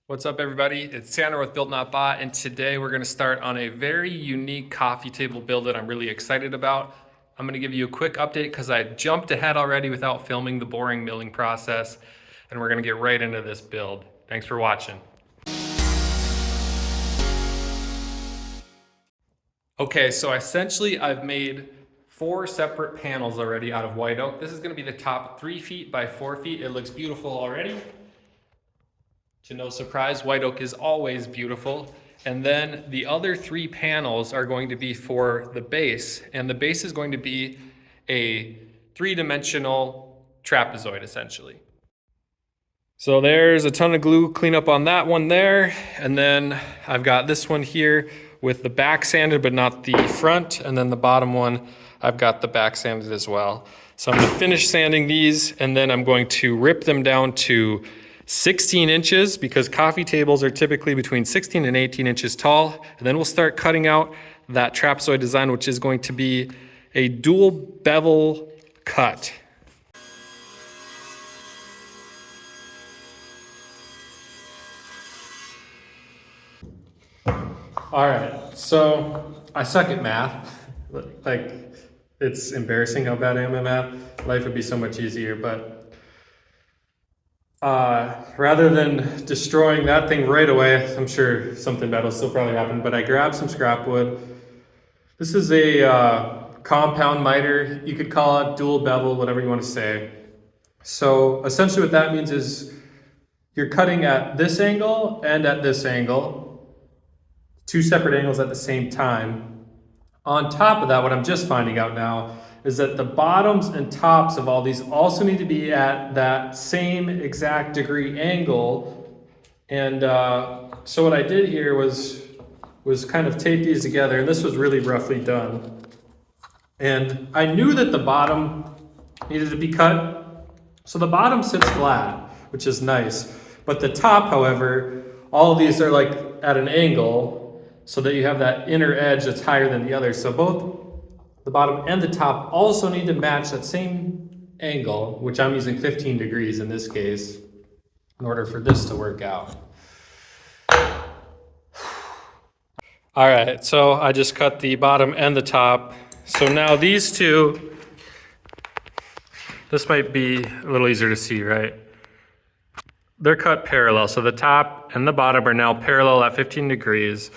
What's up, everybody? It's Tanner with Build Not Bought, and today we're going to start on a very unique coffee table build that I'm really excited about. I'm going to give you a quick update because I jumped ahead already without filming the boring milling process, and we're going to get right into this build. Thanks for watching. Okay, so essentially I've made 4 separate panels already out of white oak. This is going to be the top 3 feet by 4 feet. It looks beautiful already. To no surprise, white oak is always beautiful. And then the other 3 panels are going to be for the base. And the base is going to be a 3-dimensional trapezoid, essentially. So there's a ton of glue cleanup on that one there. And then I've got this one here with the back sanded, but not the front. And then the bottom one, I've got the back sanded as well. So I'm gonna finish sanding these, and then I'm going to rip them down to 16 inches because coffee tables are typically between 16 and 18 inches tall. And then we'll start cutting out that trapezoid design, which is going to be a dual bevel cut. All right, so I suck at math. Like, it's embarrassing how bad I am at math. Life would be so much easier, but rather than destroying that thing right away, I'm sure something bad will still probably happen, but I grabbed some scrap wood. This is a compound miter, you could call it, dual bevel, whatever you want to say. So essentially what that means is you're cutting at this angle and at this angle, 2 separate angles at the same time. On top of that, what I'm just finding out now is that the bottoms and tops of all these also need to be at that same exact degree angle. And so what I did here was kind of tape these together, and this was really roughly done. And I knew that the bottom needed to be cut, so the bottom sits flat, which is nice. But the top, however, all of these are like at an angle so that you have that inner edge that's higher than the other. So both the bottom and the top also need to match that same angle, which I'm using 15 degrees in this case, in order for this to work out. All right, so I just cut the bottom and the top. So now these two, this might be a little easier to see, right? They're cut parallel, so the top and the bottom are now parallel at 15 degrees.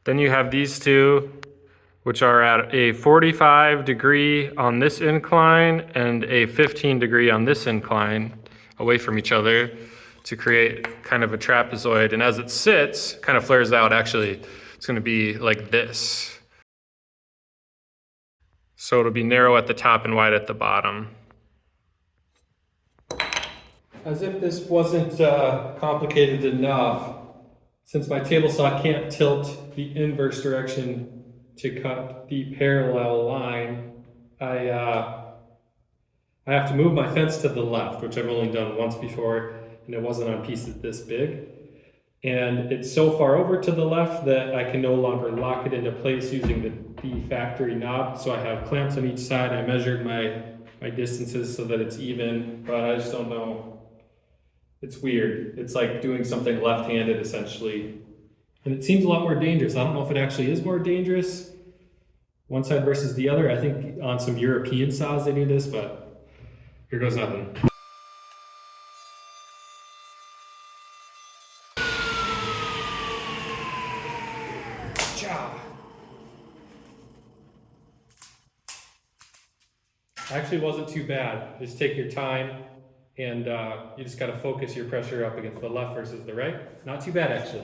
Then you have these two, which are at a 45 degree on this incline and a 15 degree on this incline away from each other to create kind of a trapezoid. And as it sits, kind of flares out, actually, it's gonna be like this. So it'll be narrow at the top and wide at the bottom. As if this wasn't complicated enough, since my table saw can't tilt the inverse direction to cut the parallel line, I have to move my fence to the left, which I've only done once before, and it wasn't on pieces this big. And it's so far over to the left that I can no longer lock it into place using the factory knob. So I have clamps on each side. I measured my distances so that it's even, but I just don't know. It's weird. It's like doing something left-handed essentially. And it seems a lot more dangerous. I don't know if it actually is more dangerous, one side versus the other. I think on some European saws they do this, but here goes nothing. Actually wasn't too bad. Just take your time, and you just gotta focus your pressure up against the left versus the right. Not too bad, actually.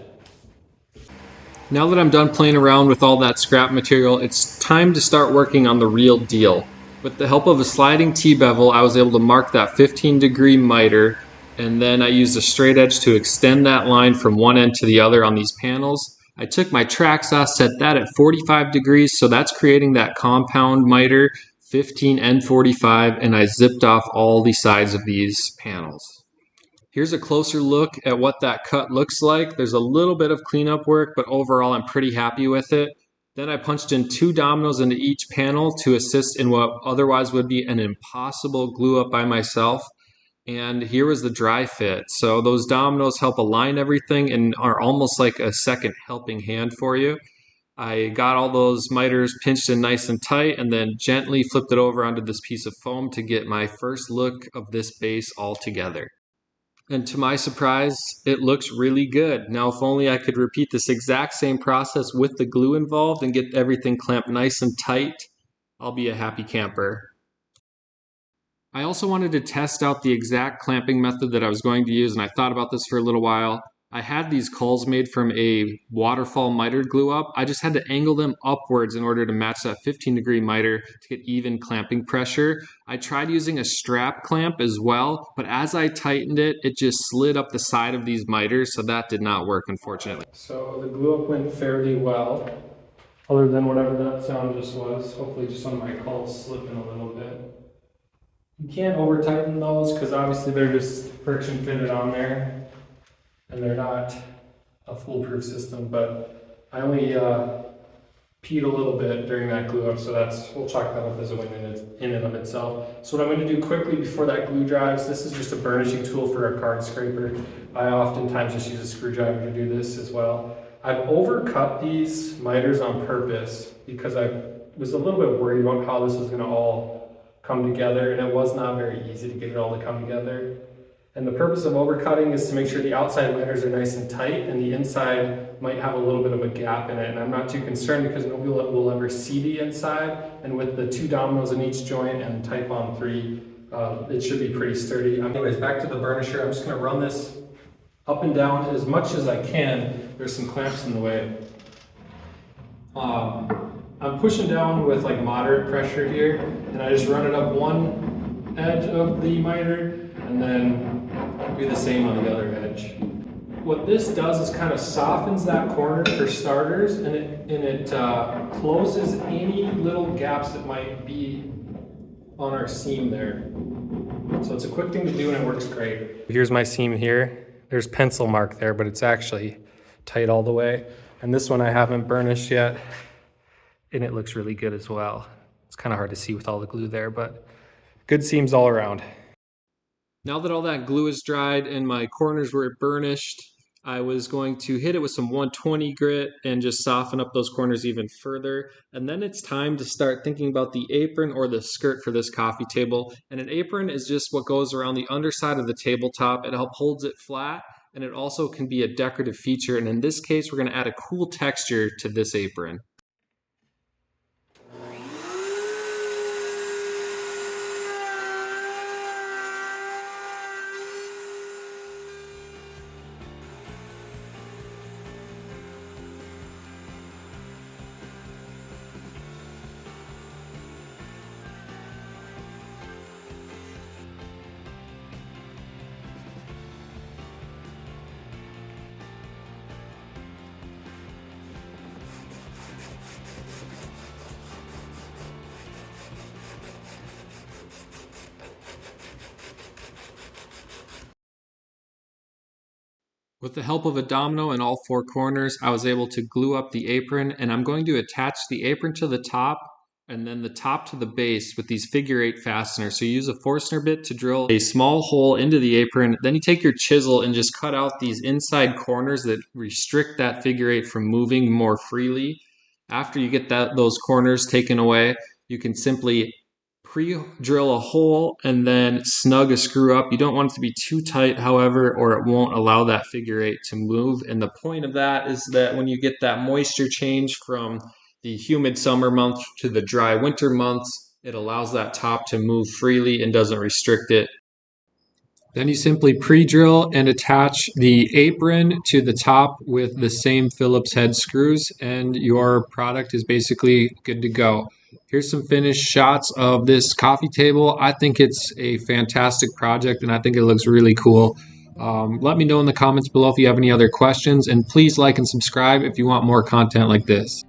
Now that I'm done playing around with all that scrap material, it's time to start working on the real deal. With the help of a sliding T-bevel, I was able to mark that 15 degree miter, and then I used a straight edge to extend that line from one end to the other on these panels. I took my track saw, set that at 45 degrees, so that's creating that compound miter, 15 and 45, and I zipped off all the sides of these panels. Here's a closer look at what that cut looks like. There's a little bit of cleanup work, but overall I'm pretty happy with it. Then I punched in 2 dominoes into each panel to assist in what otherwise would be an impossible glue up by myself. And here was the dry fit. So those dominoes help align everything and are almost like a second helping hand for you. I got all those miters pinched in nice and tight and then gently flipped it over onto this piece of foam to get my first look of this base all together. And to my surprise, it looks really good. Now, if only I could repeat this exact same process with the glue involved and get everything clamped nice and tight, I'll be a happy camper. I also wanted to test out the exact clamping method that I was going to use, and I thought about this for a little while. I had these culls made from a waterfall miter glue up. I just had to angle them upwards in order to match that 15-degree miter to get even clamping pressure. I tried using a strap clamp as well, but as I tightened it, it just slid up the side of these miters, so that did not work, unfortunately. So the glue up went fairly well, other than whatever that sound just was. Hopefully just one of my culls slipping a little bit. You can't over tighten those because obviously they're just friction fitted on there and they're not a foolproof system, but I only peed a little bit during that glue up, so we'll chalk that up as a win in and of itself. So what I'm going to do quickly before that glue dries, this is just a burnishing tool for a card scraper. I oftentimes just use a screwdriver to do this as well. I've overcut these miters on purpose because I was a little bit worried about how this was going to all come together, and it was not very easy to get it all to come together. And the purpose of overcutting is to make sure the outside miters are nice and tight and the inside might have a little bit of a gap in it. And I'm not too concerned because nobody will ever see the inside. And with the 2 dominoes in each joint and Type on 3, it should be pretty sturdy. Anyways, back to the burnisher. I'm just going to run this up and down as much as I can. There's some clamps in the way. I'm pushing down with like moderate pressure here, and I just run it up one edge of the miter and then do the same on the other edge. What this does is kind of softens that corner for starters, and it closes any little gaps that might be on our seam there. So it's a quick thing to do and it works great. Here's my seam here. There's pencil mark there, but it's actually tight all the way. And this one I haven't burnished yet, and it looks really good as well. It's kind of hard to see with all the glue there, but good seams all around. Now that all that glue is dried and my corners were burnished, I was going to hit it with some 120 grit and just soften up those corners even further. And then it's time to start thinking about the apron or the skirt for this coffee table. And an apron is just what goes around the underside of the tabletop. It helps holds it flat, and it also can be a decorative feature. And in this case, we're going to add a cool texture to this apron. With the help of a domino in all 4 corners, I was able to glue up the apron, and I'm going to attach the apron to the top and then the top to the base with these figure-8 fasteners. So you use a Forstner bit to drill a small hole into the apron. Then you take your chisel and just cut out these inside corners that restrict that figure-8 from moving more freely. After you get those corners taken away, you can simply pre-drill a hole and then snug a screw up. You don't want it to be too tight, however, or it won't allow that figure-8 to move. And the point of that is that when you get that moisture change from the humid summer months to the dry winter months, it allows that top to move freely and doesn't restrict it. Then you simply pre-drill and attach the apron to the top with the same Phillips head screws, and your product is basically good to go. Here's some finished shots of this coffee table. I think it's a fantastic project, and I think it looks really cool. Let me know in the comments below if you have any other questions, and please like and subscribe if you want more content like this.